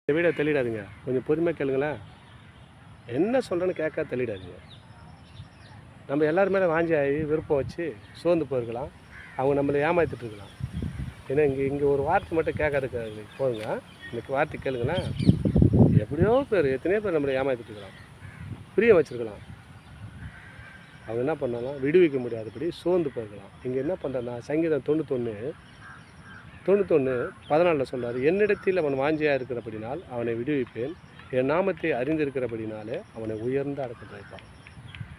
இந்த வீடியோ தெளிடாதீங்க, கொஞ்சம் பொறுமையாக கேளுங்களேன். என்ன சொல்கிறேன்னு கேட்க தெளிடாதீங்க. நம்ம எல்லார் மேலே வாஞ்சி ஆகி விருப்பம் வச்சு சோர்ந்து போயிருக்கலாம். அவங்க நம்மளை ஏமாற்றிட்டு இருக்கலாம். ஏன்னா இங்கே ஒரு வார்த்தை மட்டும் கேட்கறதுக்கு போதுங்க. இன்றைக்கி வார்த்தை கேளுங்களேன். எப்படியோ பேர் எத்தனையோ பேர் நம்மளை ஏமாற்றிட்டு இருக்கலாம், புரிய வச்சுருக்கலாம். அவங்க என்ன பண்ணலாம், விடுவிக்க முடியாதபடி சோர்ந்து போயிருக்கலாம். இங்கே என்ன பண்ணுறேன்னா, சங்கீதம் 91:14 சொல்கிறார், என்னிடத்தில் அவன் வாஞ்சியாக இருக்கிறபடினால் அவனை விடுவிப்பேன், என் நாமத்தை அறிந்திருக்கிறபடினாலே அவனை உயர்ந்த அடக்கத்தில் வைப்பான்.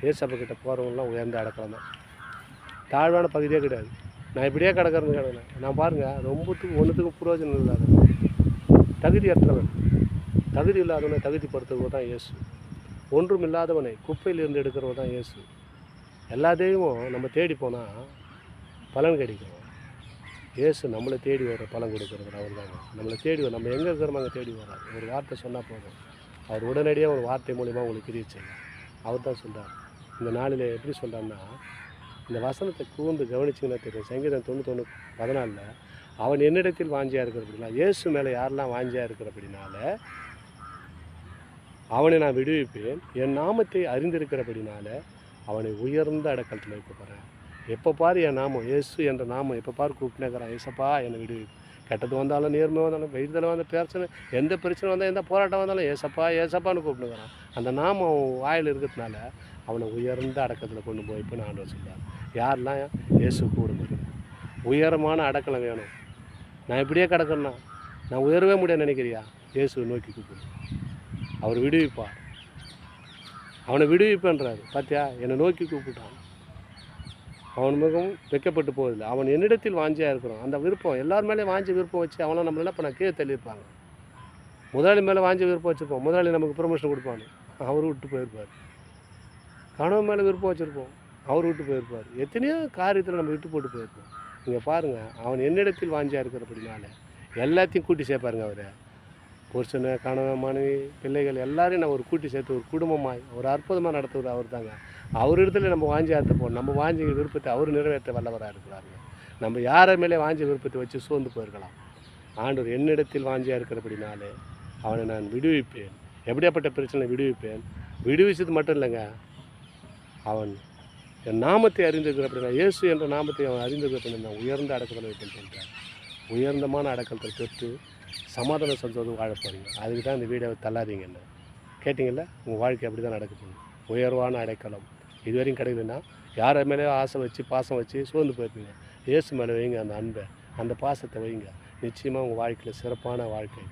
ஏசப்பக்கிட்ட போகிறவங்களாம் உயர்ந்த அடக்கம் தான், தாழ்வான பகுதியே கிடையாது. நான் இப்படியே கிடக்கிறேன்னு கிடையாது. நான் பாருங்கள், ரொம்பத்துக்கும் ஒன்றுத்துக்கும் புரோஜனம் இல்லாதவன், தகுதியற்றவன், தகுதி இல்லாதவனை தகுதிப்படுத்துறவங்க தான் இயேசு. ஒன்றும் இல்லாதவனை குப்பையிலிருந்து எடுக்கிறவங்க தான் இயேசு. எல்லா தெய்வமும் நம்ம தேடி போனால் பலன் கிடைக்கும். இயேசு நம்மளை தேடி வர பலன் கொடுக்குறவர் அவர் தாங்க. நம்மளை தேடி நம்ம எங்கே இருக்கிறோமோ அங்கே தேடி வர்றார். ஒரு வார்த்தை சொன்னால் போதும், அவர் உடனடியாக ஒரு வார்த்தை மூலிமா உங்களுக்கு கிரியை செய்யும். அவர் தான் சொல்கிறார். இந்த நாளில் எப்படி சொல்கிறாருன்னா, இந்த வசனத்தை கூர்ந்து கவனிச்சிங்கன்னா தெரியும். சங்கீதம் 91:14 அவன் என்னிடத்தில் வாஞ்சியாக இருக்கிறபடினால, இயேசு மேலே யாரெல்லாம் வாஞ்சியாக இருக்கிறபடினால அவனை நான் விடுவிப்பேன், என் நாமத்தை அறிந்திருக்கிறபடினால அவனை உயர்ந்த அடக்கத்தில் வைக்க போகிறேன். எப்போ பாரு என் நாமம், இயேசு என்ற நாமம் எப்போ பாரு கூப்பிட்டுனேக்கிறான். ஏசப்பா என்னை விடு, கெட்டது வந்தாலும் நேர்மை வந்தாலும் வெயில்தலை வந்த பிரச்சனை, எந்த பிரச்சனை வந்தால் எந்த போராட்டம் வந்தாலும் ஏசப்பா ஏசப்பான்னு கூப்பிட்டுக்கிறான். அந்த நாமம் வாயில் இருக்கிறதுனால அவனை உயர்ந்த அடக்கத்தில் கொண்டு போய் இப்போ நான் ஆண்டவர் சொல்கிறார். யாரெல்லாம் இயேசு கூடுங்க, உயரமான அடக்கலம் வேணும். நான் இப்படியே கிடக்கிறேன்னா நான் உயரவே முடியாது நினைக்கிறியா, இயேசுவை நோக்கி கூப்பிடு, அவர் விடுவிப்பார். அவனை விடுவிப்பேன்றாரு. பார்த்தியா, என்னை நோக்கி கூப்பிட்டான். அவன் மிகவும் வெக்கப்பட்டு போவதில்லை. அவன் என்னிடத்தில் வாஞ்சியாக இருக்கிறான். அந்த விருப்பம் எல்லார் மேலேயும் வாஞ்சி விருப்பம் வச்சு அவனை நம்மள என்ன பண்ண கீழே தள்ளியிருப்பாங்க. முதலாளி மேலே வாஞ்சி விருப்பம் வச்சுருப்போம், முதலாளி நமக்கு ப்ரொமோஷன் கொடுப்பான்னு அவர் விட்டு போயிருப்பார். கணவன் மேலே விருப்பம் வச்சுருப்போம், அவர் விட்டு போயிருப்பார். எத்தனையோ காரியத்தில் நம்ம விட்டு போட்டு போயிருப்போம். இங்கே பாருங்கள், அவன் என்னிடத்தில் வாஞ்சியாக இருக்கிறபடினால எல்லாத்தையும் கூட்டி சேர்ப்பாருங்க. அவர் புருஷனை, கணவன், மனைவி, பிள்ளைகள் எல்லாரையும் நான் ஒரு கூட்டி சேர்த்து ஒரு குடும்பமாய் ஒரு அற்புதமாக நடத்துவது அவர் தாங்க. அவர் இடத்துல நம்ம வாஞ்சி ஆற்றப்போம், நம்ம வாஞ்சி விருப்பத்தை அவர் நிறைவேற்ற வல்லவராக இருக்கிறாருங்க. நம்ம யாரை மேலே வாஞ்சி விருப்பத்தை வச்சு சோர்ந்து போயிருக்கலாம். ஆண்டவர் என்னிடத்தில் வாஞ்சியாக இருக்கிறபடினாலே அவனை நான் விடுவிப்பேன். எப்படியாப்பட்ட பிரச்சனை விடுவிப்பேன், விடுவிச்சது மட்டும் இல்லைங்க, அவன் என் நாமத்தை அறிந்திருக்கிறபடினா, இயேசு என்ற நாமத்தை அவன் அறிந்திருக்கிறபடி நான் உயர்ந்த அடக்கத்தில் வைப்பேன் சொல்லிட்டார். உயர்ந்தமான அடக்கத்தை பெற்று சமாதானம் சொல்வது வாழ போகிறீங்க. அதுக்கு தான் இந்த வீடியோவை தள்ளாதீங்க. என்ன கேட்டிங்கல்ல, உங்கள் வாழ்க்கை அப்படி தான் நடக்க போகுது. உயர்வான அடைக்கலம் இதுவரையும் கிடைக்குதுன்னா, யாரை மேலே ஆசை வச்சு பாசம் வச்சு சோர்ந்து போயிருப்பீங்க, இயேசு மேலே வைங்க அந்த அன்பை, அந்த பாசத்தை வைங்க. நிச்சயமாக உங்கள் வாழ்க்கையில் சிறப்பான வாழ்க்கை